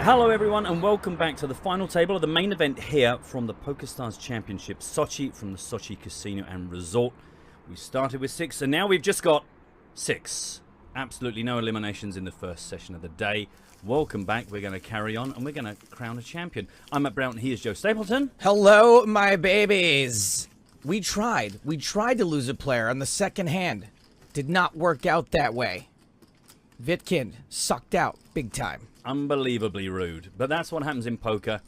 Hello everyone and welcome back to the final table of the main event here from the PokerStars Championship Sochi from the Sochi Casino and Resort. We started with 6 and now we've just got 6. Absolutely no eliminations in the first session of the day. Welcome back. We're going to carry on and we're going to crown a champion. I'm Matt Broughton. He is Joe Stapleton. Hello, my babies. We tried to lose a player on the second hand. Did not work out that way. Vitkin sucked out big time. Unbelievably rude, but that's what happens in poker,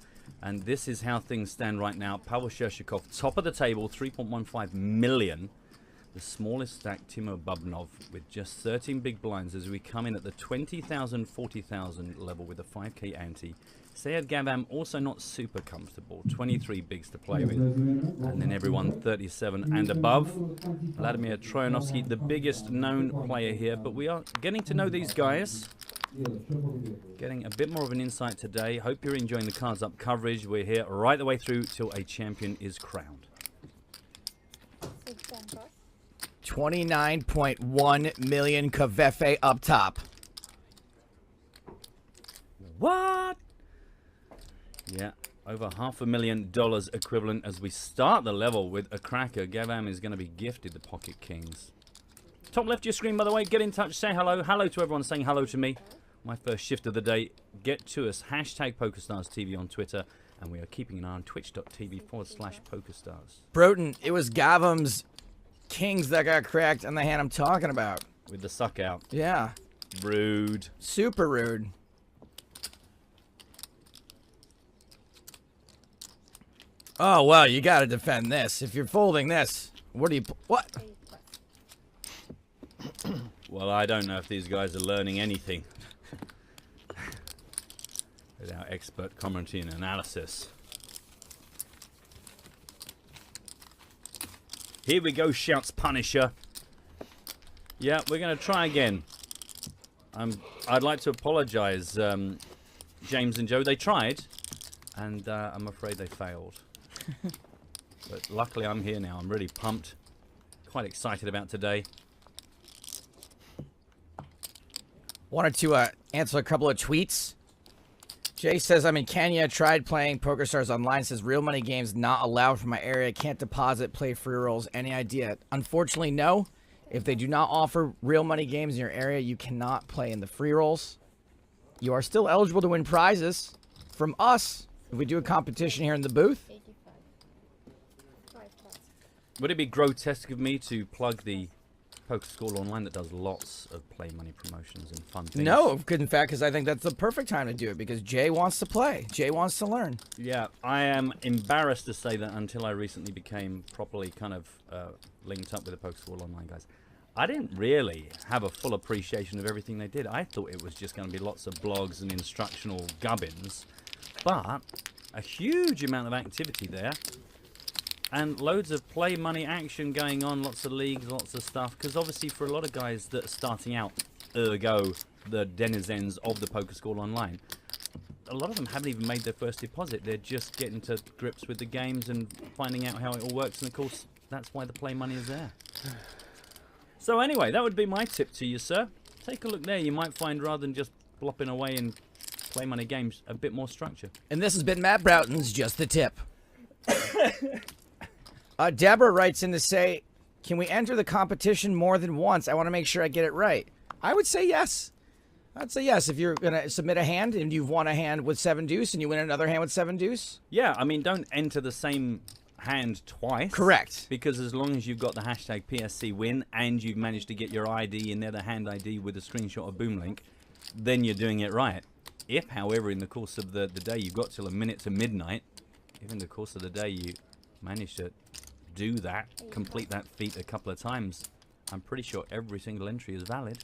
and this is how things stand right now. Pavel Shershikov, top of the table, 3.15 million. The smallest stack, Timo Bubnov, with just 13 big blinds as we come in at the 20,000, 40,000 level with a 5k ante. Sead Gavam also not super comfortable, 23 bigs to play with, and then everyone 37 and above. Vladimir Troyanovsky, the biggest known player here, but we are getting to know these guys. Getting a bit more of an insight today. Hope you're enjoying the Cards Up coverage. We're here right the way through till a champion is crowned. 29.1 million Kvefe up top. What? Yeah, over $500,000 equivalent as we start the level with a cracker. Gavam is going to be gifted the Pocket Kings. Top left of your screen, by the way. Get in touch. Say hello. Hello to everyone saying hello to me. My first shift of the day. Get to us. Hashtag PokerStarsTV on Twitter. And we are keeping an eye on twitch.tv/PokerStars. Broughton, it was Gavam's Kings that got cracked on the hand I'm talking about. With the suck out. Yeah. Rude. Super rude. Oh, well, you got to defend this. If you're folding this, what do you... What? Well, I don't know if these guys are learning anything. With our expert commentary and analysis. Here we go, shouts Punisher. Yeah, we're going to try again. I'd like to apologize, James and Joe. They tried, and I'm afraid they failed. But luckily I'm here now. I'm really pumped. Quite excited about today. Wanted to answer a couple of tweets. Jay says, I'm in Kenya. Tried playing PokerStars online. Says, real money games not allowed from my area. Can't deposit, play free rolls. Any idea? Unfortunately, no. If they do not offer real money games in your area, you cannot play in the free rolls. You are still eligible to win prizes from us if we do a competition here in the booth. Would it be grotesque of me to plug the Poker School Online that does lots of play money promotions and fun things? No, in fact, because I think that's the perfect time to do it, because Jay wants to play. Jay wants to learn. Yeah, I am embarrassed to say that until I recently became properly kind of linked up with the Poker School Online guys, I didn't really have a full appreciation of everything they did. I thought it was just going to be lots of blogs and instructional gubbins, but a huge amount of activity there. And loads of play money action going on, lots of leagues, lots of stuff. Because obviously for a lot of guys that are starting out, ergo the denizens of the Poker School Online, a lot of them haven't even made their first deposit. They're just getting to grips with the games and finding out how it all works. And of course, that's why the play money is there. So anyway, that would be my tip to you, sir. Take a look there. You might find, rather than just blopping away in play money games, a bit more structure. And this has been Matt Broughton's Just the Tip. Deborah writes in to say, can we enter the competition more than once? I want to make sure I get it right. I would say yes. I'd say yes. If you're going to submit a hand and you've won a hand with 7 deuce and you win another hand with 7 deuce. Yeah, I mean, don't enter the same hand twice. Correct. Because as long as you've got the hashtag PSC win and you've managed to get your ID in there, the hand ID with a screenshot of Boomlink, then you're doing it right. If, however, in the course of the day you've got till a minute to midnight, if in the course of the day you manage to do that, complete that feat a couple of times, I'm pretty sure every single entry is valid.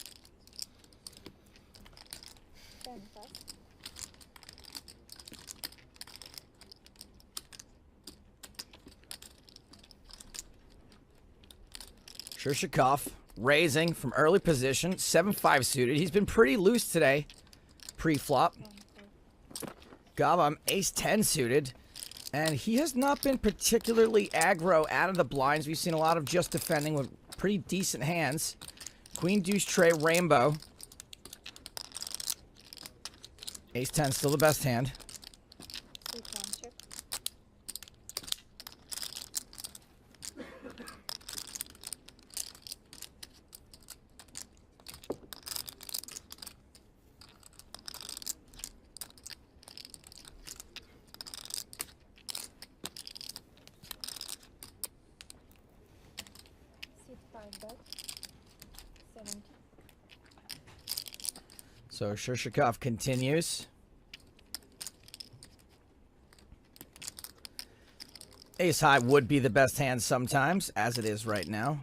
Shershikov raising from early position, 7-5 suited. He's been pretty loose today, pre-flop. Gavam ace-10 suited. And he has not been particularly aggro out of the blinds. We've seen a lot of just defending with pretty decent hands. Queen, deuce, tray, rainbow. Ace 10 still the best hand. C1 check. C5 bet. 70. So Shirshikov continues. Ace high would be the best hand sometimes, as it is right now.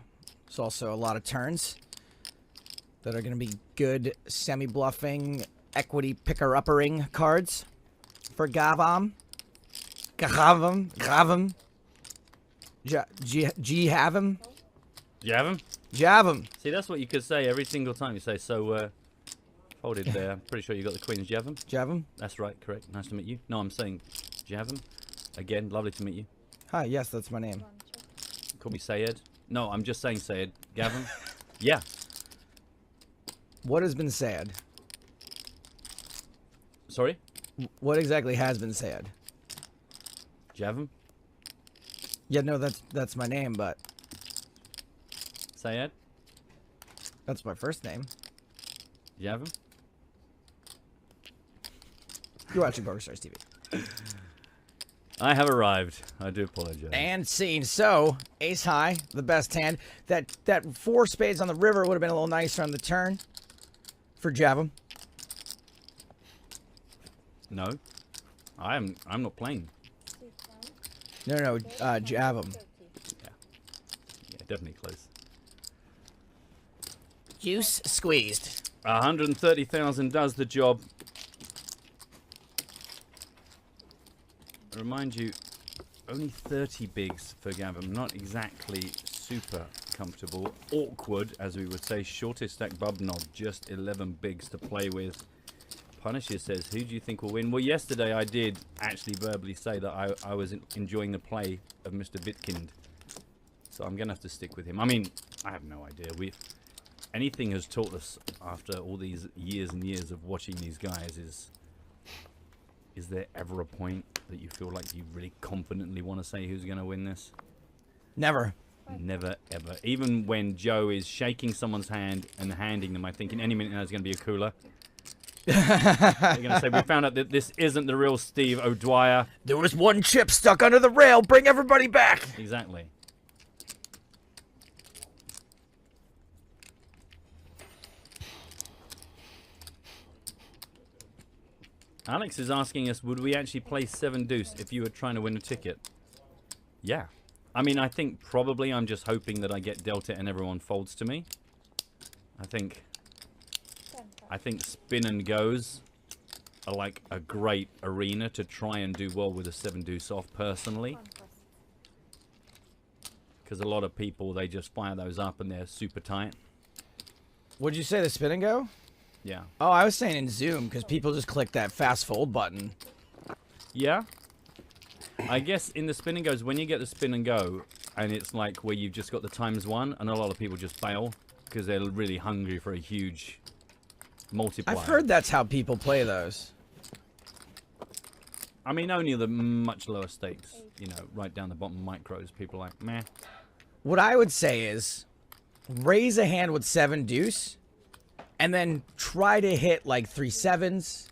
There's also a lot of turns that are going to be good semi-bluffing, equity picker-uppering cards for Gavam. Gavam. G-Havim. Do you have him? Javam. See, that's what you could say every single time you say, so, folded there. I'm pretty sure you got the queens. Do you have him? Javam. That's right, correct. Nice to meet you. No, I'm saying, do you have him? Again, lovely to meet you. Hi, yes, that's my name. C1 check. Call me Sayed. No, I'm just saying Sayed. Gavin? Yeah. What has been said? Sorry? What exactly has been said? Do you have him? Yeah, no, that's my name, but Sayed? that's my first name. Do you have him? You're watching PokerStars TV. I have arrived. I do apologize. And scene. So, ace high, the best hand. That 4 spades on the river would have been a little nicer on the turn for Javam. No. I'm not playing. C1. No, Javam. 30. Yeah, definitely close. Juice squeezed. 130,000 does the job. Remind you, only 30 bigs for Gavin. Not exactly super comfortable. Awkward, as we would say. Shortest stack Bubnog, just 11 bigs to play with. Punisher says, who do you think will win? Well, yesterday I did actually verbally say that I was enjoying the play of Mr. Bitkind. So I'm going to have to stick with him. I mean, I have no idea. Anything has taught us after all these years and years of watching these guys is there ever a point that you feel like you really confidently want to say who's going to win this? Never. Never, ever. Even when Joe is shaking someone's hand and handing them, I think in any minute now there's going to be a cooler. They're going to say, we found out that this isn't the real Steve O'Dwyer. There was 1 chip stuck under the rail. Bring everybody back. Exactly. Alex is asking us, would we actually play 7 deuce if you were trying to win a ticket? Yeah. I mean, I think probably I'm just hoping that I get dealt it and everyone folds to me. I think spin and goes are like a great arena to try and do well with a 7 deuce off personally. Because a lot of people, they just fire those up and they're super tight. Would you say the spin and go? Yeah. Oh, I was saying in Zoom because people just click that fast fold button. Yeah. I guess in the spin and goes, when you get the spin and go, and it's like where you've just got the ×1, and a lot of people just fail because they're really hungry for a huge multiplier. I've heard that's how people play those. I mean, only the much lower stakes, you know, right down the bottom micros, people are like, meh. What I would say is raise a hand with 7 deuce and then try to hit like 3 sevens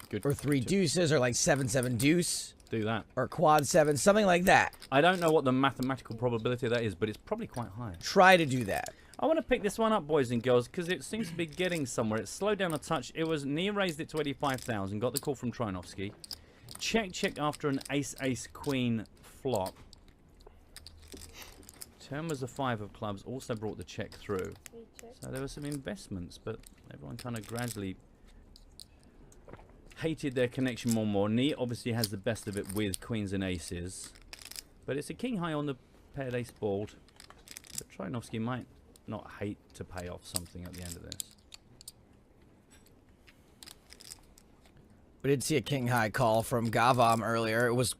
Good. or 3 deuces or like 7-7 deuce Do that. or quad 7, something like that. I don't know what the mathematical probability of that is, but it's probably quite high. Try to do that. I want to pick this one up, boys and girls, because it seems to be getting somewhere. It slowed down a touch. It was Nia raised it to 85,000. Got the call from Trinovsky. Check after an ace-ace-queen flop. Turn was a 5 of clubs. Also brought the check through. So there were some investments, but everyone kind of gradually hated their connection more and more. Nia obviously has the best of it with queens and aces. But it's a king high on the paired ace board. But Trinovsky might not hate to pay off something at the end of this. We did see a king high call from Gavam earlier. It was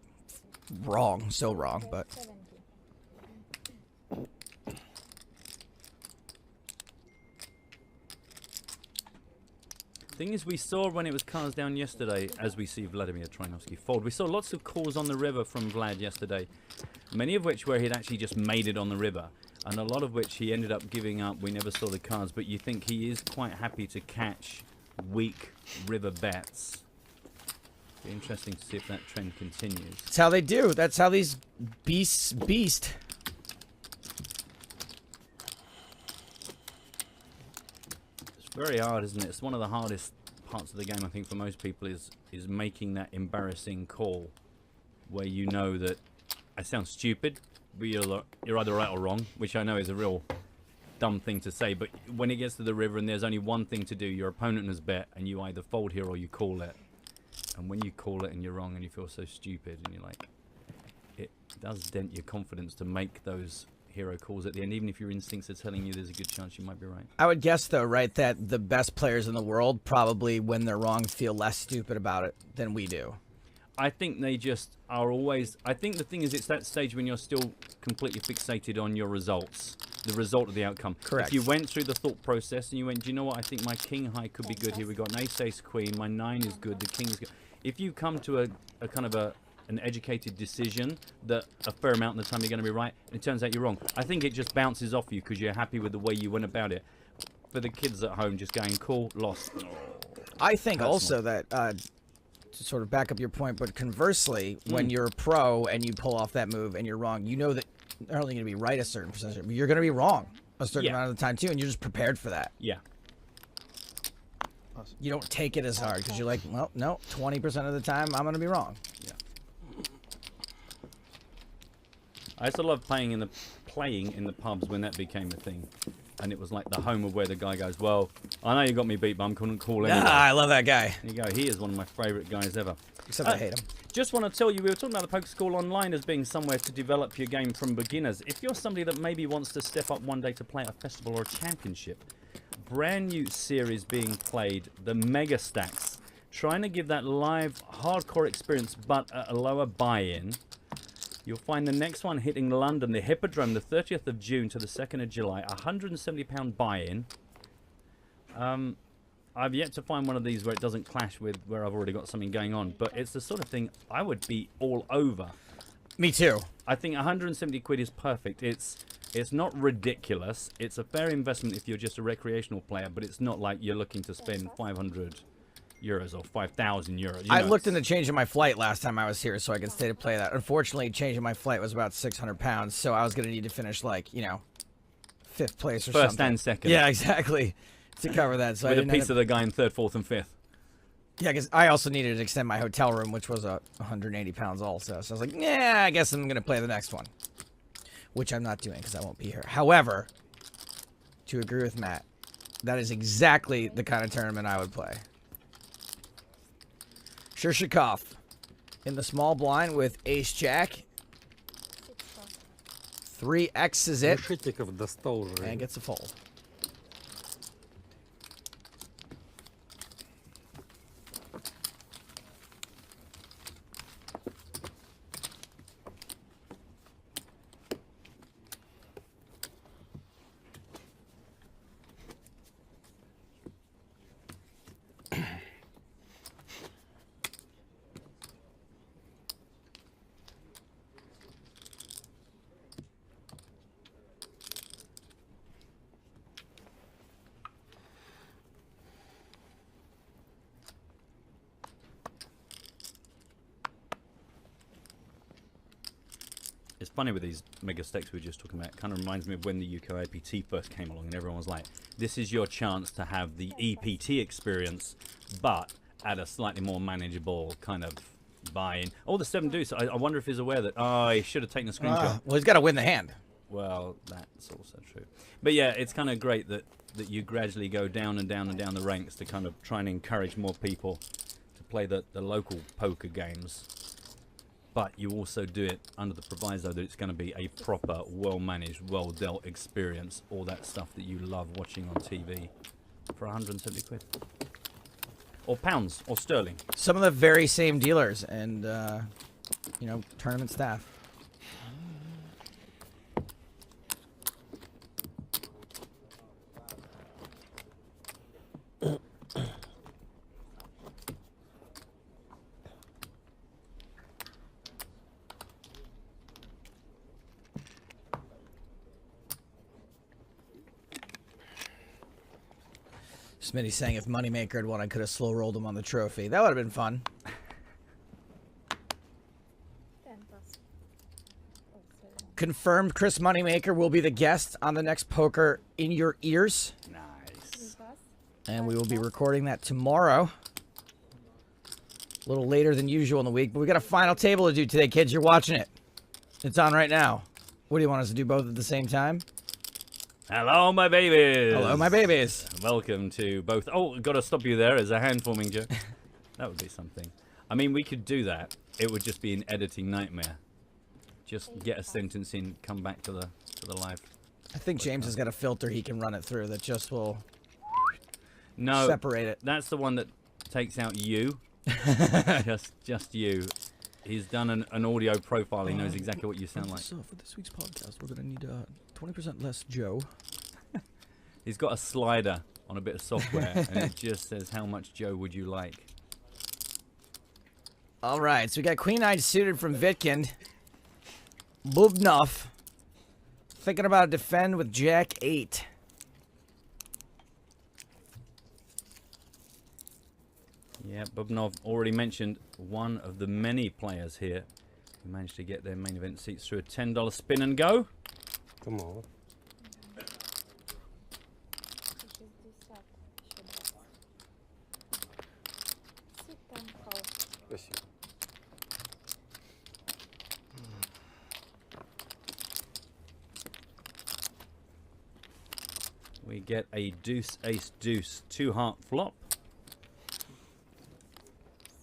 wrong, so wrong, but 70. Thing is, we saw when it was cars down yesterday, as we see Vladimir Trinovsky fold, we saw lots of calls on the river from Vlad yesterday, many of which where he'd actually just made it on the river, and a lot of which he ended up giving up. We never saw the cards, but you think he is quite happy to catch weak river bets. Be interesting to see if that trend continues. That's how they do. That's how these beasts beast. It's very hard, isn't it? It's one of the hardest parts of the game, I think, for most people is making that embarrassing call where you know that I sound stupid, but you're either right or wrong, which I know is a real dumb thing to say, but when it gets to the river and there's only one thing to do, your opponent has bet and you either fold here or you call it. And when you call it and you're wrong and you feel so stupid and you're like, it does dent your confidence to make those hero calls at the end, even if your instincts are telling you there's a good chance you might be right. I would guess, though, right, that the best players in the world probably, when they're wrong, feel less stupid about it than we do. I think they just are always... I think the thing is, it's that stage when you're still completely fixated on your results, the result of the outcome. Correct. If you went through the thought process and you went, do you know what, I think my king high could be good here. We've got an ace queen, my 9 is good, the king is good. If you come to a kind of an educated decision that a fair amount of the time you're going to be right, and it turns out you're wrong, I think it just bounces off you because you're happy with the way you went about it. For the kids at home just going, cool, lost. I think also that, to sort of back up your point, but conversely, when you're a pro and you pull off that move and you're wrong, you know that you're not only going to be right a certain percentage, but you're going to be wrong a certain amount of the time too, and you're just prepared for that. Yeah. You don't take it as hard because you're like, well, no, 20% of the time I'm going to be wrong. Yeah. I used to love playing in the pubs when that became a thing, and it was like the home of where the guy goes, well, I know you got me beat, but I'm couldn't call anyway. Ah, I love that guy. There you go. He is one of my favourite guys ever. Except I hate him. Just want to tell you, we were talking about the Poker School Online as being somewhere to develop your game from beginners. If you're somebody that maybe wants to step up one day to play at a festival or a championship, brand new series being played, the Mega Stacks, trying to give that live hardcore experience but at a lower buy-in. You'll find the next one hitting London, the Hippodrome, the 30th of June to the 2nd of July, £170 buy-in. I've yet to find one of these where it doesn't clash with where I've already got something going on, but it's the sort of thing I would be all over. Me too. I think 170 quid is perfect. It's not ridiculous. It's a fair investment if you're just a recreational player, but it's not like you're looking to spend 500 euros or 5,000 euros. You I know, looked into changing my flight last time I was here so I could stay to play that. Unfortunately, changing my flight was about 600 pounds, so I was going to need to finish, like, you know, 5th place or First something. and second. Yeah, exactly. To cover that. So with I a didn't piece end of the guy in 3rd, 4th, and 5th. Yeah, because I also needed to extend my hotel room, which was 180 pounds also. So I was like, yeah, I guess I'm going to play the next one. Which I'm not doing because I won't be here. However, to agree with Matt, that is exactly the kind of tournament I would play. Shirshikov in the small blind with ace-jack. 3x is it. Решетиков достал уже. And gets a fold. It's funny with these mega stakes we were just talking about. It kind of reminds me of when the UK APT first came along and everyone was like, this is your chance to have the EPT experience, but at a slightly more manageable kind of buy-in. Oh, the 7 deuce. I wonder if he's aware that, oh, he should have taken a screenshot. Well, he's got to win the hand. Well, that's also true. But yeah, it's kind of great that you gradually go down and down and down the ranks to kind of try and encourage more people to play the local poker games. But you also do it under the proviso that it's going to be a proper, well-managed, well-dealt experience. All that stuff that you love watching on TV for 170 quid. Or pounds, or sterling. Some of the very same dealers and, you know, tournament staff. Smitty saying if Moneymaker had won, I could have slow rolled him on the trophy. That would have been fun. 10 pass. Oh, 7. Confirmed Chris Moneymaker will be the guest on the next Poker in Your Ears. 3 Nice. pass. And we will be recording that tomorrow. A little later than usual in the week. But we got a final table to do today, kids. You're watching it. It's on right now. What do you want us to do both at the same time? Hello, my babies. Hello, my babies. Welcome to both. Oh, got to stop you there. As a hand forming joke. That would be something. I mean, we could do that. It would just be an editing nightmare. Just get a sentence in, come back to the live. I think James has got a filter he can run it through that just will separate it. That's the one that takes out you. just you. He's done an audio profile. He knows exactly what you sound like. So for this week's podcast, we're gonna need 20% less Joe. He's got a slider on a bit of software, and it just says how much Joe would you like. All right, so we got Queen Eye suited from Vitkind. Bubnov thinking about a defend with Jack 8. Yeah, Bubnov already mentioned one of the many players here who managed to get their main event seats through a $10 spin and go. Come on. Sit and call. Спасибо. We get a deuce, ace, deuce, 2-heart flop.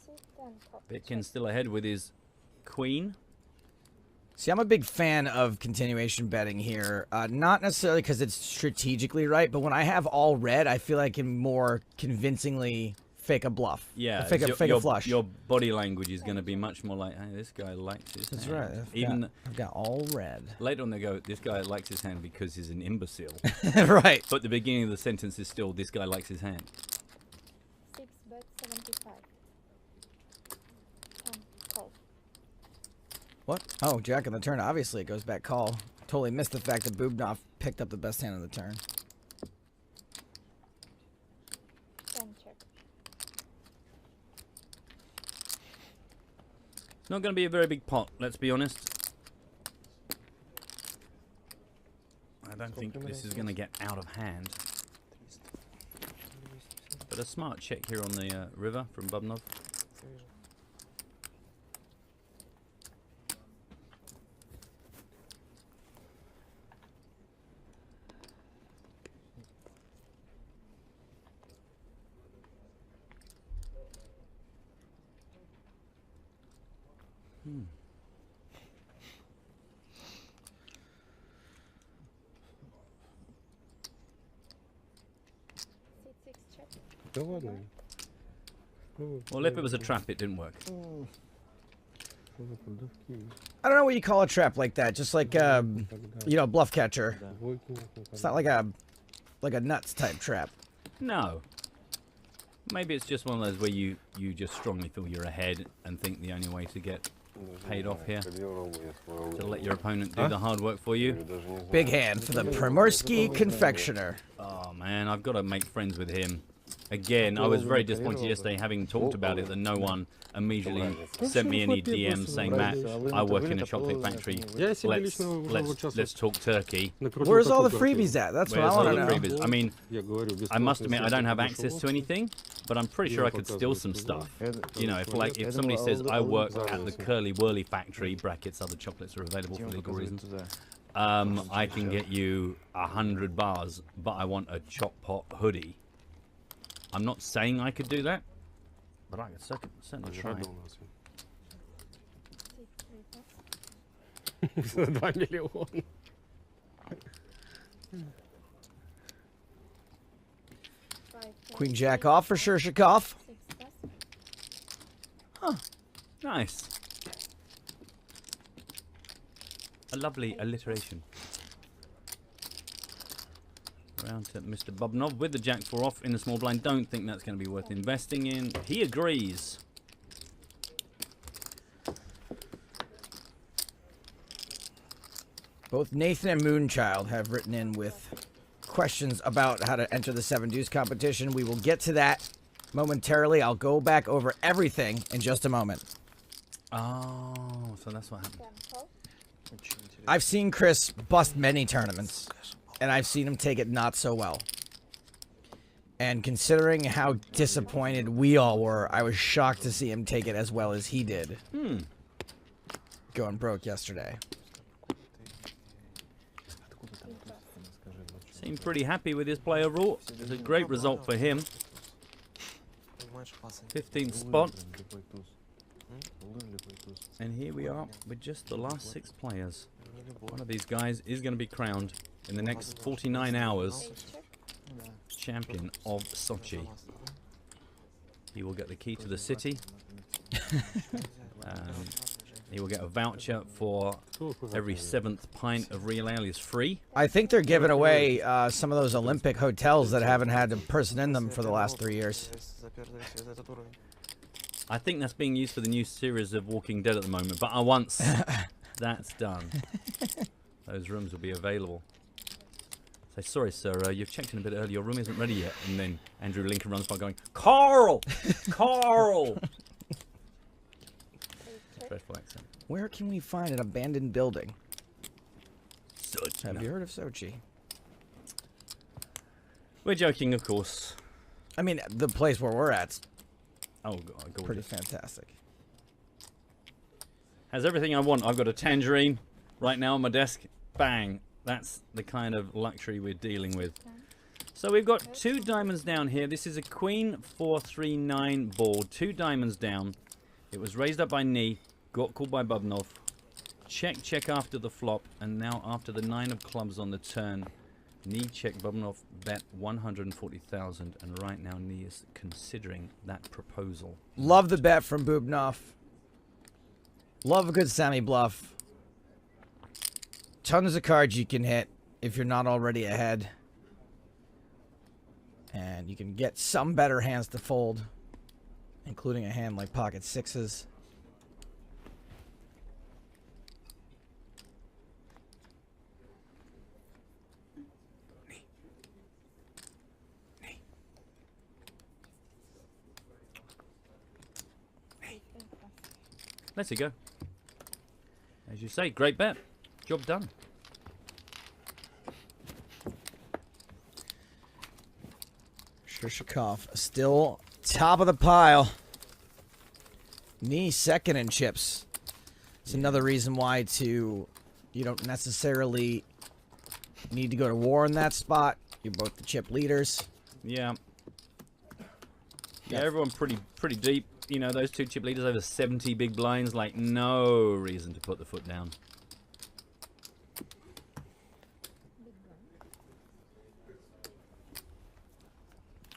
Sit and call. Bitkin's still ahead with his queen. See, I'm a big fan of continuation betting here. Not necessarily because it's strategically right, but when I have all red, I feel I can more convincingly fake a bluff. Yeah, fake a flush. Your body language is going to be much more like, hey, this guy likes his That's hand. right. I've got all red. Later on they go, this guy likes his hand because he's an imbecile. Right. But the beginning of the sentence is still, this guy likes his hand. 6 bet 75. 10 call. What? Oh, Jack on the turn. Obviously, it goes back call. Totally missed the fact that Bubnov picked up the best hand of the turn. 10 check. It's not going to be a very big pot, let's be honest. I don't think this is going to get out of hand. But a smart check here on the river from Bubnov. Sit 6 check. Да ладно. Well, if it was a trap, it didn't work. I don't know what you call a trap like that. Just like, you know, bluff catcher. It's not like a nuts type trap. No. Maybe it's just one of those where you just strongly feel you're ahead and think the only way to get paid off here to let your opponent do the hard work for you. Big hand for the Primorsky Confectioner. Oh man, I've got to make friends with him. Again, I was very disappointed yesterday, having talked about it, that no one immediately sent me any DMs saying, Matt, I work in a chocolate factory. Let's talk turkey. Where's all the freebies at? That's what I Where's all want the to know. freebies? I mean, I must admit I don't have access to anything, but I'm pretty sure I could steal some stuff. You know, if somebody says I work at the Curly Whirly factory (brackets other chocolates are available for legal reasons), I can get you 100 bars, but I want a chop pot hoodie. I'm not saying I could do that, but I could certainly try. Sit 3 pass. 2 миллиона. Queen Jack off for Shirshikov. 6 pass. Huh. Nice. A lovely alliteration. Round to Mr. Bubnov with the Jack 4 off in the small blind. Don't think that's going to be worth investing in. He agrees. Both Nathan and Moonchild have written in with questions about how to enter the 7 Deuce competition. We will get to that momentarily. I'll go back over everything in just a moment. Oh, so that's what happened. 10 call. I've seen Chris bust many tournaments, and I've seen him take it not so well. And considering how disappointed we all were, I was shocked to see him take it as well as he did. Going broke yesterday. Seemed pretty happy with his play overall. It was a great result for him. 15th spot. And here we are with just the last 6 players. One of these guys is going to be crowned in the next 49 hours champion of Sochi. He will get the key to the city. He will get a voucher for every 7th pint of real ale is free. I think they're giving away some of those Olympic hotels that haven't had a person in them for the last 3 years. I think that's being used for the new series of Walking Dead at the moment, but once that's done, those rooms will be available. Say, sorry, sir, you've checked in a bit early. Your room isn't ready yet. And then Andrew Lincoln runs by going, Carl! Carl! Dreadful accent. Where can we find an abandoned building? Sochi. Have you heard of Sochi? We're joking, of course. I mean, the place where we're at's Oh, God, gorgeous. pretty fantastic. Has everything I want. I've got a tangerine right now on my desk. Bang. That's the kind of luxury we're dealing with. So we've got 2 diamonds down here. This is a Queen 439 board. 2 diamonds down. It was raised up by knee. Got called by Bubnov. Check after the flop. And now after the 9 of clubs on the turn. Knee check Bubnov bet 140,000. And right now knee is considering that proposal. Love the bet from Bubnov. Love a good Sammy bluff. Tons of cards you can hit if you're not already ahead. And you can get some better hands to fold, including a hand like pocket 6s. Let's go. As you say, great bet. Job done. Shishikov still top of the pile. Knee second in chips. It's another reason why you don't necessarily need to go to war in that spot. You're both the chip leaders. Yeah. Yeah, everyone pretty deep. You know, those 2 chip leaders over 70 big blinds, like no reason to put the foot down.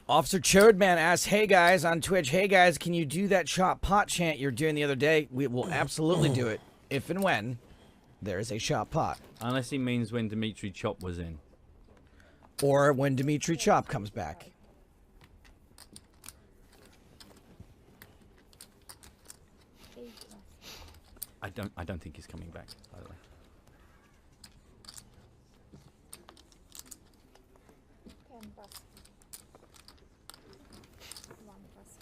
Officer Chodman asks, hey guys, on Twitch, hey guys, can you do that shot pot chant you're doing the other day? We will absolutely do it, if and when there is a shot pot. Unless he means when Dimitri Chop was in. Or when Dimitri Chop comes back. I don't think he's coming back, by the way. 10 pass. 1 pass.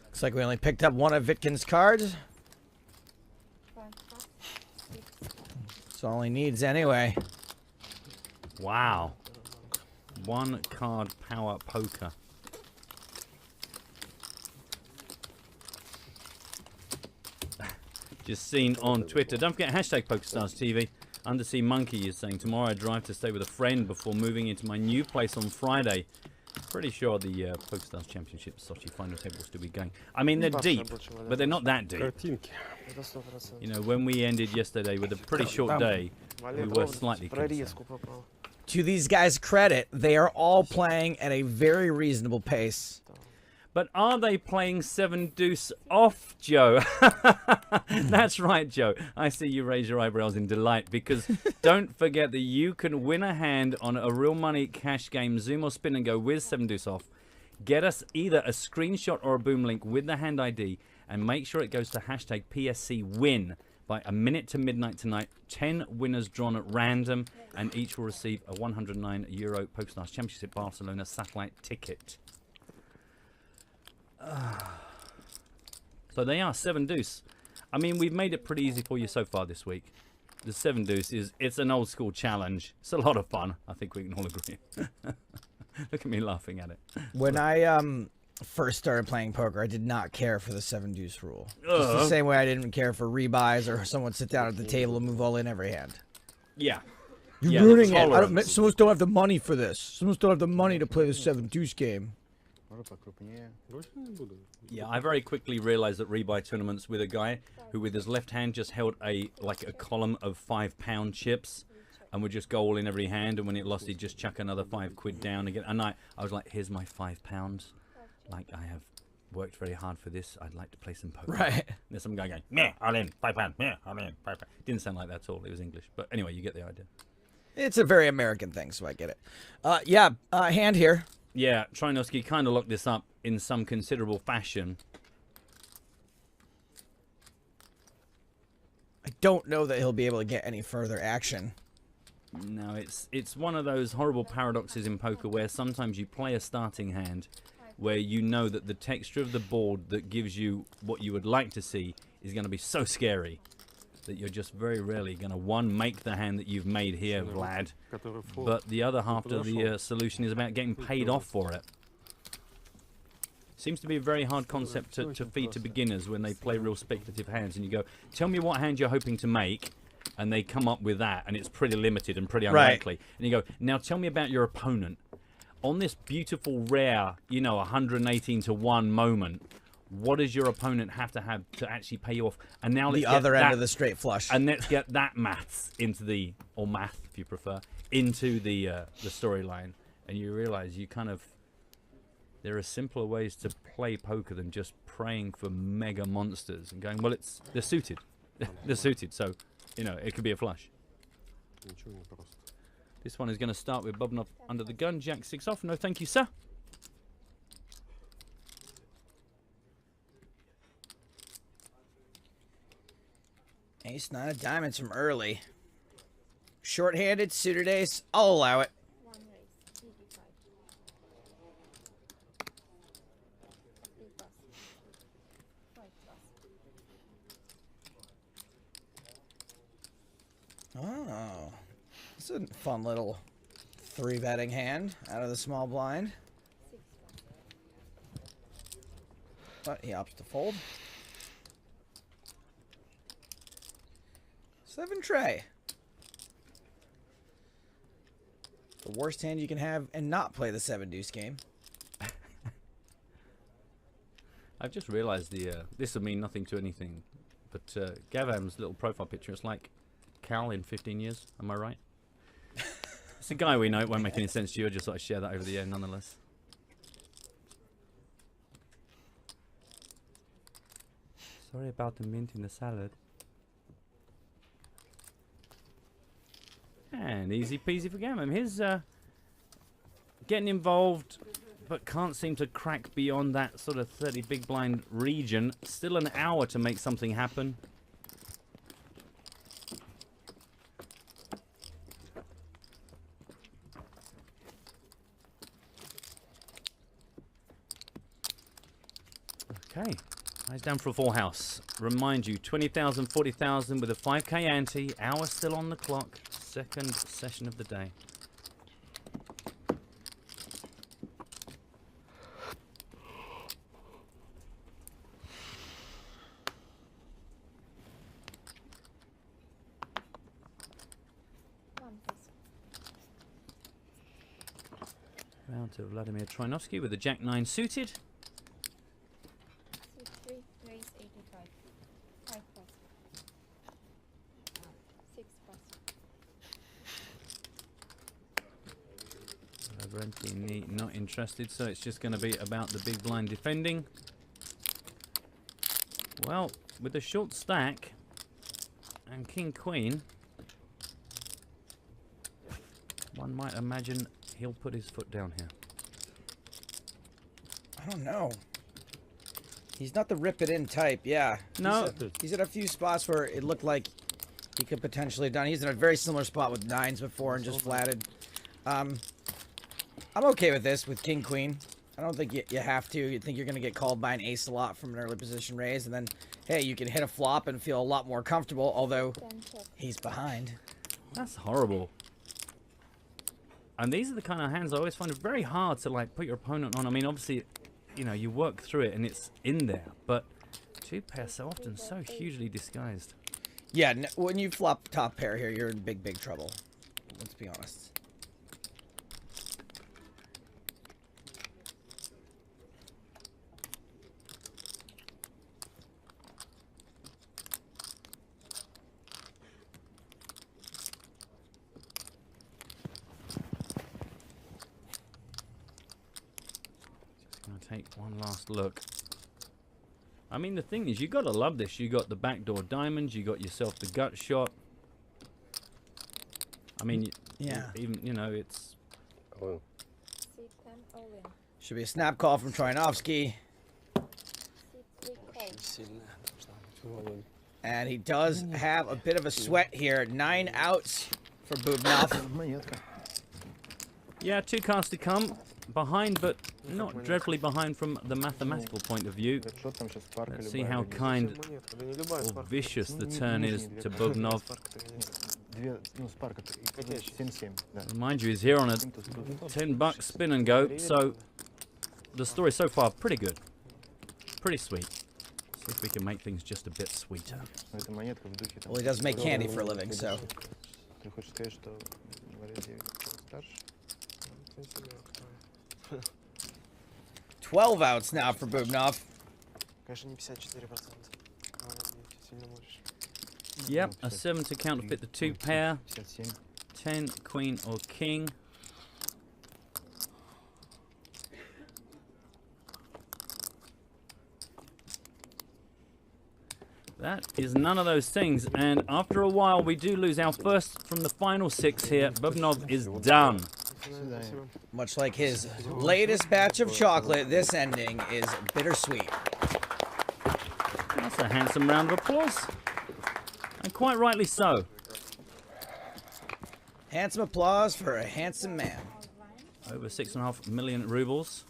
Looks like we only picked up one of Vitkin's cards. 5 pass. 6 That's all he needs anyway. Wow. 1 card power poker. Just seen on Twitter. Don't forget hashtag PokerStarsTV. Undersea Monkey is saying, tomorrow I drive to stay with a friend before moving into my new place on Friday. Pretty sure the PokerStars Championship Sochi final table will still be going. I mean, they're deep, but they're not that deep. You know, when we ended yesterday with a pretty short day, we were slightly concerned. To these guys' credit, they are all playing at a very reasonable pace. But are they playing 7 deuce off, Joe? That's right, Joe. I see you raise your eyebrows in delight, because don't forget that you can win a hand on a real money cash game, Zoom or Spin and Go with 7 deuce off. Get us either a screenshot or a boom link with the hand ID, and make sure it goes to hashtag PSC win. by a minute to midnight tonight. 10 winners drawn at random, and each will receive a €109 PokerStars Championship Barcelona satellite ticket. So they are 7 deuce. I mean, we've made it pretty easy for you so far this week. The 7 deuce it's an old school challenge. It's a lot of fun. I think we can all agree. Look at me laughing at it. When I first started playing poker, I did not care for the 7 deuce rule. Just the same way I didn't care for rebuys or someone sit down at the table and move all in every hand. Yeah. You're ruining it. Some of us don't have the money for this. Some of us don't have the money to play the 7 deuce game. Yeah, I very quickly realized that rebuy tournaments with a guy who with his left hand just held a column of £5 chips and would just go all in every hand, and when it lost he'd just chuck another £5 down again. And I was like, here's my £5. Like, I have worked very hard for this. I'd like to play some poker. Right. There's some guy going, meh, all in, £5, meh, all in, £5. Didn't sound like that at all. It was English. But anyway, you get the idea. It's a very American thing, so I get it. Hand here. Yeah, Trinovsky kind of locked this up in some considerable fashion. I don't know that he'll be able to get any further action. No, it's one of those horrible paradoxes in poker where sometimes you play a starting hand where you know that the texture of the board that gives you what you would like to see is going to be so scary that you're just very rarely going to, one, make the hand that you've made here, Vlad, but the other half of the solution is about getting paid off for it. Seems to be a very hard concept to feed to beginners when they play real speculative hands, and you go, tell me what hand you're hoping to make, and they come up with that, and it's pretty limited and pretty unlikely. Right. And you go, now tell me about your opponent. On this beautiful, rare, 118 to 1 moment, what does your opponent have to actually pay you off? And now let's the other end of the straight flush. And let's get that maths into or math if you prefer, into the storyline. And you realize there are simpler ways to play poker than just praying for mega monsters and going, well, they're suited. They're suited, so, it could be a flush. This one is going to start with Bubnov under the gun. Jack 6 off. No, thank you, sir. Ace 9 of diamonds from early. Short-handed, suited ace. I'll allow it. One raise, 85. Three plus. 5 plus. Oh. It's a fun little 3-betting hand out of the small blind. 6 plus. But he opts to fold. 7 tray. The worst hand you can have and not play the 7 deuce game. I've just realized this will mean nothing to anything, but Gavam's little profile picture, it's like Cal in 15 years. Am I right? It's a guy we know. It won't make any sense to you. I just thought I'd share that over the air nonetheless. Sorry about the mint in the salad. And easy peasy for Gammon. He's getting involved, but can't seem to crack beyond that sort of 30 big blind region. Still an hour to make something happen. Okay, eyes down for a full house. Remind you, 20,000, 40,000 with a 5k ante. Hour still on the clock. Second session of the day. One plus. Round to Vladimir Trinovsky with the Jack 9 suited. 3, raise 85. 5 plus. 6 plus. Lavrenti not interested, so it's just going to be about the big blind defending. Well, with a short stack and King Queen, one might imagine he'll put his foot down here. I don't know. He's not the rip it in type, yeah. No. He's at a few spots where it looked like he could potentially have done. He's in a very similar spot with 9s before and just flatted. I'm okay with this, with King Queen. I don't think you have to. You think you're going to get called by an ace a lot from an early position raise, and then, hey, you can hit a flop and feel a lot more comfortable, although 10 check. he's behind. That's horrible. And these are the kind of hands I always find it very hard to like put your opponent on. I mean, obviously, you know, you work through it and it's in there, but two pair so often so hugely disguised. Yeah, when you flop top pair here, you're in big trouble. Let's be honest. Take one last look. I mean, the thing is, you gotta love this. You got the backdoor diamonds. You got yourself the gut shot. I mean, Yeah. even you know, it's All in. C10 all in. Should be a snap call from Troyanovsky. C3 call. All in. And he does have a bit of a sweat here. 9 outs for Bubnov. Монетка. yeah, 2 cards to come behind, but not dreadfully behind from the mathematical point of view. Что там сейчас парка Let's see любая how выйдет? kind Монетка, да не любая or спарка. vicious the Ну, turn is нижний to век. Bubnov. Спарка-то нет. Две, ну, спарка-то. Котячий. 7-7, да. Mind you, he's here on a $10 spin and go, so the story so far pretty good, pretty sweet. See if we can make things just a bit sweeter. Но это монетка в духе. там, Well, he does make $100 candy for a living, so. Ты хочешь сказать, что Валерий старше? 12 outs now for Bubnov. Конечно, не 54%. Сильно можешь. Yep, a 7 to counterfeit the 2 pair, 57. 10, queen or king. That is none of those things, and after a while we do lose our first from the final 6 here. Bubnov is done. Спасибо. Much like his latest batch of chocolate, this ending is bittersweet. That's a handsome round of applause, and quite rightly so. Handsome applause for a handsome man. Over 6.5 million rubles.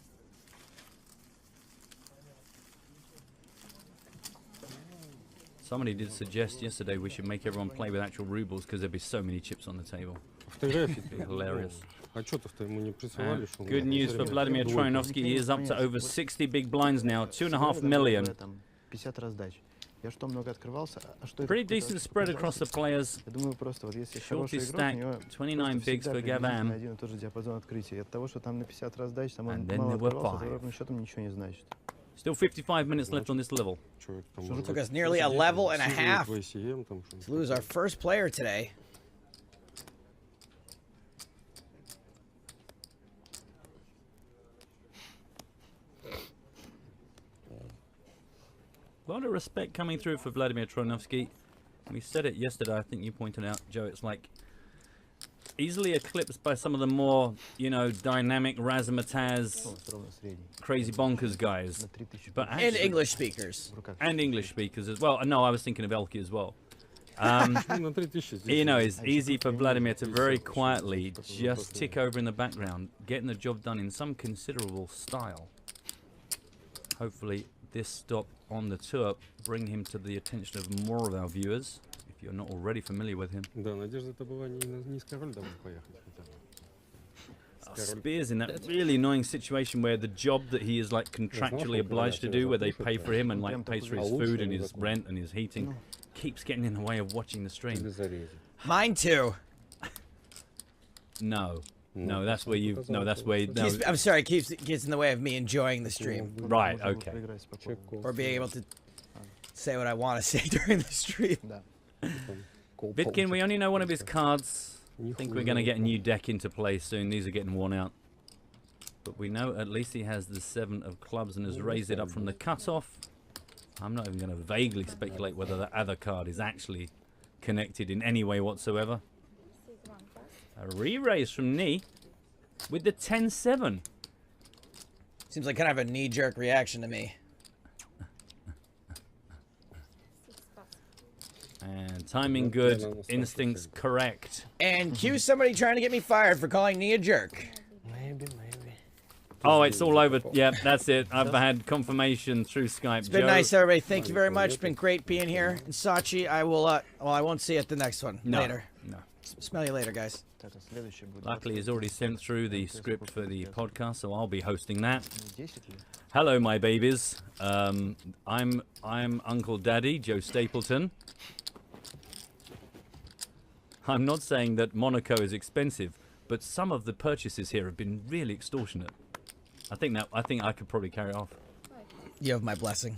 Somebody did suggest yesterday we should make everyone play with actual rubles because there'd be so many chips on the table. Фотографии. Hilarious. А что-то ему не присылали, что Good news for Vladimir Troyanovsky. He is up to over 60 big blinds now, 2.5 million. Там 50 раздач. Я что, много открывался? А что это? Pretty decent spread across the players. Я думаю, просто вот если Shorty хороший игрок, у stack, него 29 просто bigs всегда for приблизительно Gavam. один и тот же диапазон открытия. И от того, что там на 50 раздач, там он And then мало there were открывался, five. это ровным счетом ничего не значит. Still 55 minutes left on this level. Человек там, It может Took быть, us nearly a level and a сидит half в ICM, там, что-нибудь to lose our first player today. A lot of respect coming through for Vladimir Troyanovsky. We said it yesterday, I think you pointed out, Joe, it's like easily eclipsed by some of the more, you know, dynamic razzmatazz, Ровно средний. crazy bonkers guys. На 3000. But And actually, English speakers. В руках. and English speakers as well. No, I was thinking of Elke as well. Um, Ну, на 3000 здесь. you know, it's easy for Vladimir to very quietly just tick over in the background, getting the job done in some considerable style. Hopefully, this stop on the tour bring him to the attention of more of our viewers, if you're not already familiar with him. Да, надежда-то была не с король домой поехать хотя бы. Spears in that really annoying situation where the job that he is like contractually obliged to do, where they pay for him and like pays for his food and his rent and his heating, keeps getting in the way of watching the Или stream. зарезать. Mine too. No, no, that's where you. No, that's where. No, I'm sorry, gets in the way of me enjoying the stream right. Можно было Okay. проиграть спокойно. or being able to say what I want to say during the stream. Да. Vidkin, we only know one of his cards. I think we're going to get a new deck into play soon. These are getting worn out. But we know at least he has the 7 of clubs and has raised it up from the cutoff. I'm not even going to vaguely speculate whether the other card is actually connected in any way whatsoever. C1 pass. A re-raise from Knee with the 10-7. Seems like kind of a knee-jerk reaction to me. Timing Yeah, good, no, no, instincts sorry. correct. And cue somebody trying to get me fired for calling me a jerk. Maybe. Oh, it's all over. Yeah, that's it. I've had confirmation through Skype. It's been Joe, nice, everybody. Thank you very much. It's been great being here in Sochi. I will, well, I won't see you at the next one. No, Later. no. Smell you later, guys. Это следующее будет Luckily, he's already sent through the script for the podcast, so I'll be hosting that. 10 ли? Hello, my babies. I'm Uncle Daddy, Joe Stapleton. I'm not saying that Monaco is expensive, but some of the purchases here have been really extortionate. I think I could probably carry it off. You have my blessing.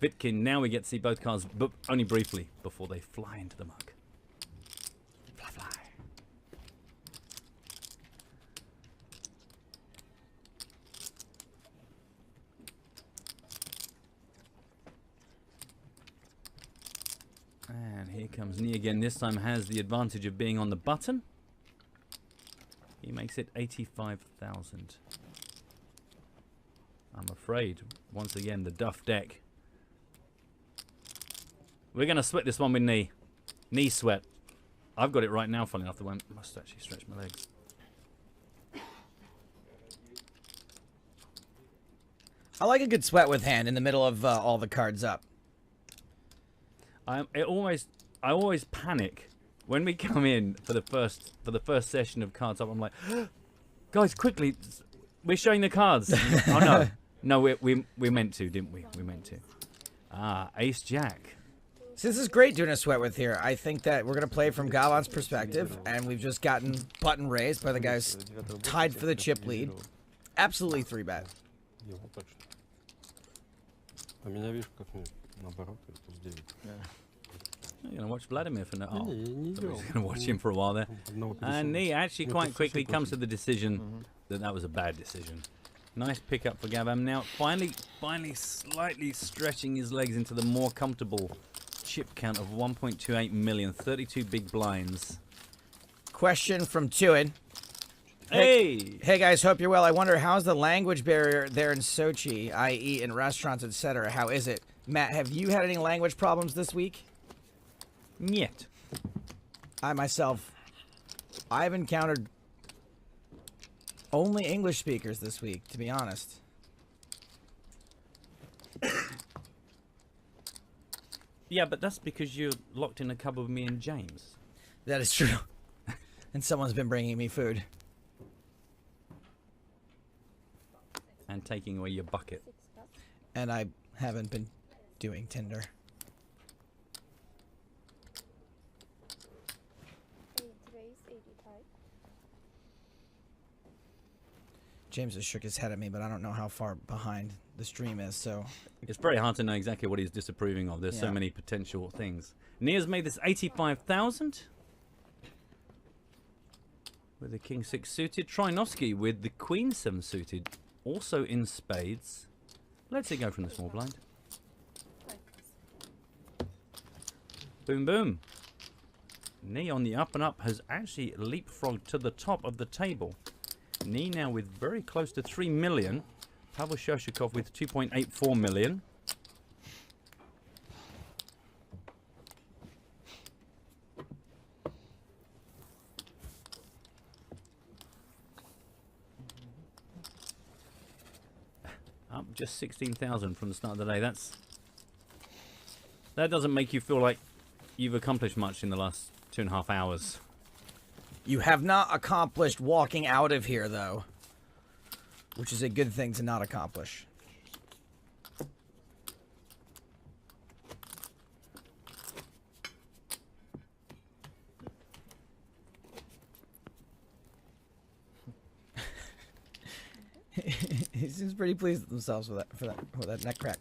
Vitkin, now we get to see both cars, but only briefly before they fly into the mug. Fly, fly. And here comes Nee again. This time has the advantage of being on the button. He makes it 85,000. I'm afraid, once again, the Duff deck. We're going to sweat this one with Nee. Nee sweat. I've got it right now, funny enough. I must actually stretch my legs. I like a good sweat with hand in the middle of all the cards up. I always panic when we come in for the first session of cards up. I'm like, guys, quickly, we're showing the cards. Oh no, we meant to, didn't we? We meant to. Ah, Ace Jack. So this is great doing a sweat with here. I think that we're gonna play from Galan's perspective, and we've just gotten button raised by the guys tied for the chip lead. Absolutely 3-bet. Его точно. А меня, видишь, как наоборот, это с 9. You're gonna watch Vladimir for now. Oh, Не I thought we идём. were gonna watch him for a while there. Одного And пересела. he actually Ну, quite это quickly совсем comes to точно. the decision that was a bad decision. Nice pickup for Gavam. Now, finally slightly stretching his legs into the more comfortable chip count of 1.28 million, 32 big blinds. Question from Tuin. Hey! Hey guys, hope you're well. I wonder, how's the language barrier there in Sochi, i.e. in restaurants, etc.? How is it? Matt, have you had any language problems this week? Niet. I myself, I've encountered only English speakers this week, to be honest. Yeah, but that's because you're locked in a cupboard with me and James. That is true. And someone's been bringing me food. And taking away your bucket. 6 cups. And I haven't been doing Tinder. 8 raise 85. James has shook his head at me, but I don't know how far behind the stream is, so... It's very hard to know exactly what he's disapproving of. There's so Yeah. many potential things. Nia's made this 85,000. With the King 6 suited. Trinovsky with the Queen 7 suited. Also in spades. Let's go from the small blind. 5 cups. Boom, boom. Nee on the up and up has actually leapfrogged to the top of the table. Nee now with very close to 3 million. Pavel Shoshikov with 2.84 million. Up just 16,000 from the start of the day. That doesn't make you feel like you've accomplished much in the last 2.5 hours. You have not accomplished walking out of here, though. Which is a good thing to not accomplish. He seems pretty pleased with themselves with that neck crack.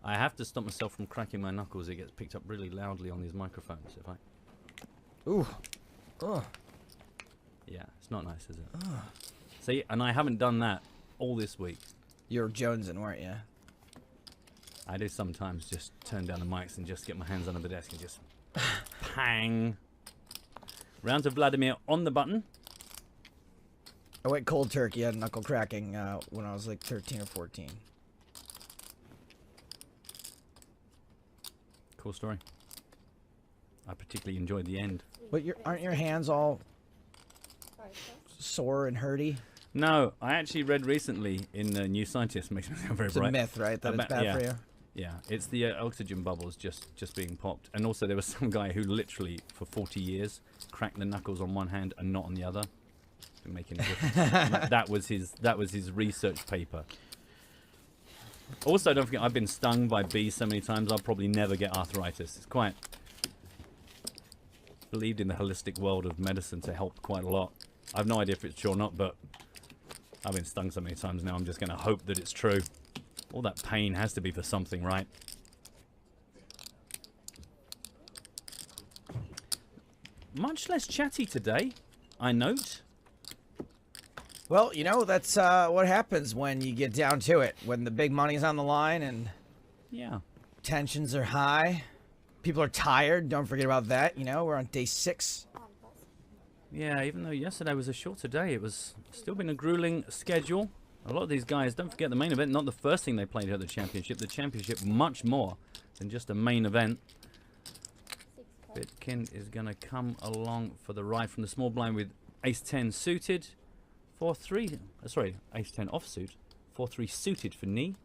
I have to stop myself from cracking my knuckles. It gets picked up really loudly on these microphones. If I, Ooh. Oh. yeah, it's not nice, is it? See, and I haven't done that all this week. You were jonesing, weren't you? I do sometimes just turn down the mics and just get my hands under the desk and just pang. Round to Vladimir on the button. I went cold turkey at knuckle cracking when I was like 13 or 14. Cool story. I particularly enjoyed the end. But aren't your hands all sore and hurty? No, I actually read recently in New Scientist, makes me sound very It's a bright. myth, right? That it's bad yeah, for you? Yeah, it's the oxygen bubbles just being popped. And also there was some guy who literally, for 40 years, cracked the knuckles on one hand and not on the other. Making a difference. that was his research paper. Also, don't forget, I've been stung by bees so many times, I'll probably never get arthritis. It's quite... believed in the holistic world of medicine to help quite a lot. I have no idea if it's true or not, but I've been stung so many times now, I'm just going to hope that it's true. All that pain has to be for something, right? Much less chatty today, I note. Well, you know, that's what happens when you get down to it. When the big money's on the line and Yeah. tensions are high. People are tired. Don't forget about that. You know, we're on day 6. Yeah, even though yesterday was a shorter day, it was still been a grueling schedule. A lot of these guys, don't forget the main event, not the first thing they played at the championship. The championship much more than just a main event. Bitkin is going to come along for the ride from the small blind with ace-10 suited. 4-3, sorry, ace-10 offsuit. 4-3 suited for knee.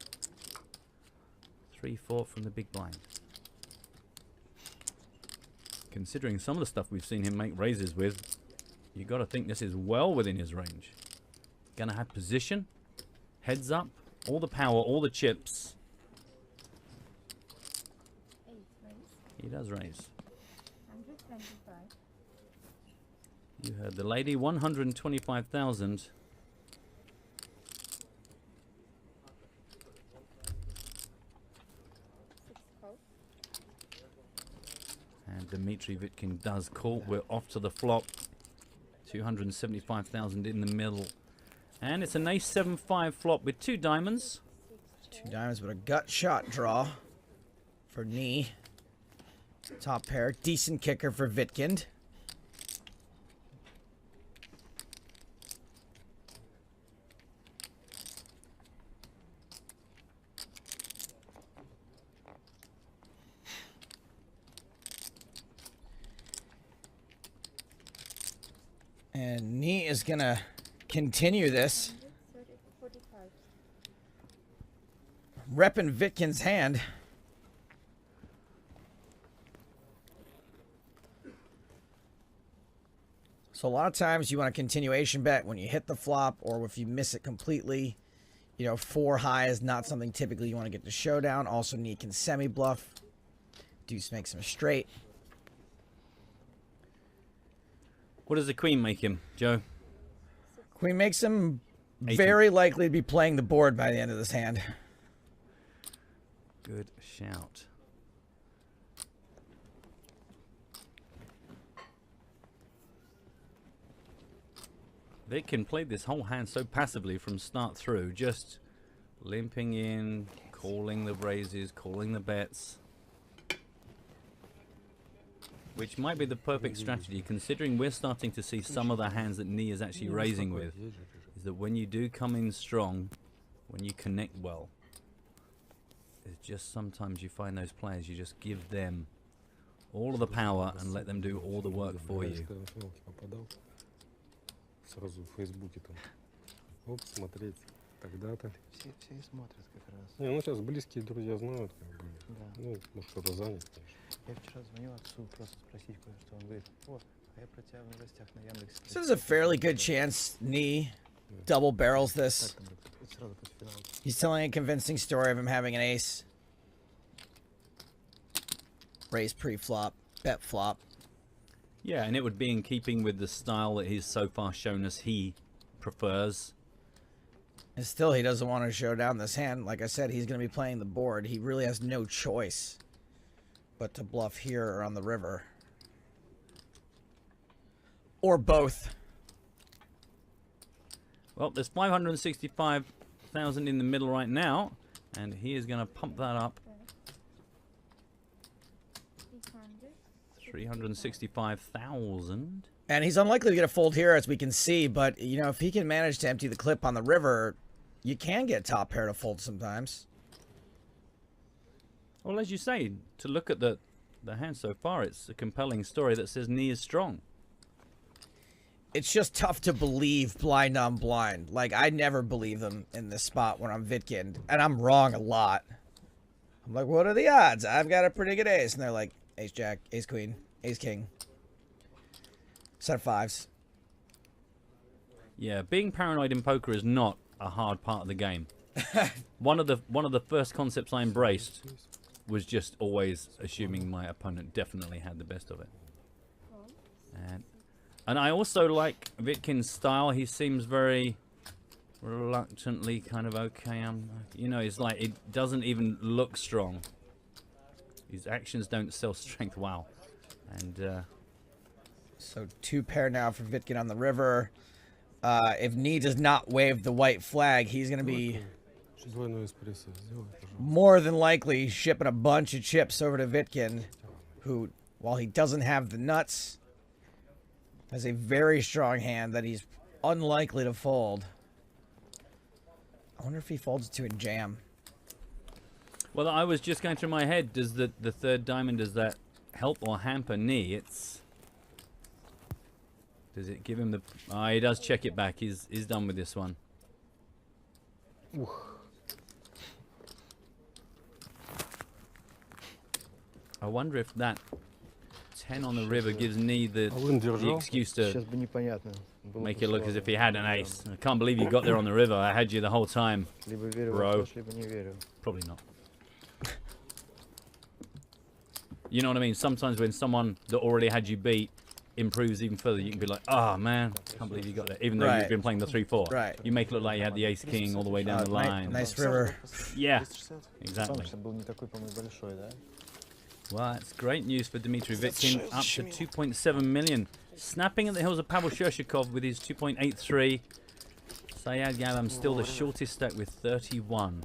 3-4 from the big blind. Considering some of the stuff we've seen him make raises with, you got to think this is well within his range. Gonna have position, heads up, all the power, all the chips. He does raise. 125. You heard the lady, 125,000. And Dmitry Vitkin does call. We're off to the flop. 275,000 in the middle. And it's an ace-7-5 flop with 2 diamonds. 2 diamonds, but a gut shot draw for knee. Top pair. Decent kicker for Vitkind. And knee is going to continue this. 45. Repping Vitkind's hand. So a lot of times you want a continuation bet when you hit the flop or if you miss it completely. You know, 4 high is not something typically you want to get to showdown. Also, knee can semi-bluff. Deuce makes him straight. What does the queen make him, Joe? Queen makes him 18. very likely to be playing the board by the end of this hand. Good shout. Vitkin played this whole hand so passively from start through, just limping in, calling the raises, calling the bets. Which might be the perfect strategy, considering we're starting to see some of the hands that knee is actually raising with. Is that when you do come in strong, when you connect well, it's just sometimes you find those players, you just give them all of the power and let them do all the work for you. Сразу в Фейсбуке там. Оп, смотреть. Тогда-то. Все и смотрят как раз. Не, ну сейчас близкие друзья знают, как бы. Да. Ну, может, кто-то занят, конечно. Я вчера звонил отцу просто спросить кое-что. Он говорит, о, а я про тебя в новостях на Яндексе. So there's a fairly good chance knee double barrels this. Так, там, это сразу после финала. He's telling a convincing story of him having an ace. Raise pre-flop, bet flop. Yeah, and it would be in keeping with the style that he's so far shown us he prefers. And still, he doesn't want to show down this hand. Like I said, he's going to be playing the board. He really has no choice but to bluff here or on the river. Or both. Well, there's 565,000 in the middle right now, and he is going to pump that up. 300. 365,000. And he's unlikely to get a fold here, as we can see. But, you know, if he can manage to empty the clip on the river, you can get top pair to fold sometimes. Well, as you say, to look at the hand so far, it's a compelling story that says knee is strong. It's just tough to believe blind on blind. Like, I never believe them in this spot when I'm Vitkind. And I'm wrong a lot. I'm like, what are the odds? I've got a pretty good ace. And they're like, ace jack, ace queen, ace king. Set of fives. Yeah, being paranoid in poker is not a hard part of the game. One of the first concepts I embraced was just always assuming my opponent definitely had the best of it. And I also like Vitkind's style. He seems very reluctantly kind of okay. You know, it's like it doesn't even look strong. His actions don't sell strength. Wow. And So 2 pair now for Vitkin on the river. If knee does not wave the white flag, he's going to be Двойной эспрессо сделай, пожалуйста. more than likely shipping a bunch of chips over to Vitkin, who, while he doesn't have the nuts, has a very strong hand that he's unlikely to fold. I wonder if he folds to a jam. well, I was just going through my head. Does the third diamond, does that help or hamper knee? Does it give him the? Oh, he does check it back. He's done with this one. I wonder if that 10 on the river gives knee the excuse to Сейчас бы непонятно. Было make бы it look as сложно. if he had an ace. I can't believe you got there on the river. I had you the whole time. Либо верю Bro. в флеш, либо не верю. Probably not. You know what I mean? Sometimes when someone that already had you beat improves even further, you can be like, oh man, can't believe you got there. Even though Right. you've been playing the 3-4. Right. You make it look like you had the ace king all the way down the line. Nice river. Yeah, 260. exactly. Сам был не такой, по-моему, большой, да? Well, it's great news for Dmitry That's Vitkin, shit, up to shimmy. 2.7 million. Snapping at the heels of Pavel Shershikov with his 2.83. Sayad Galam still the shortest stack with 31.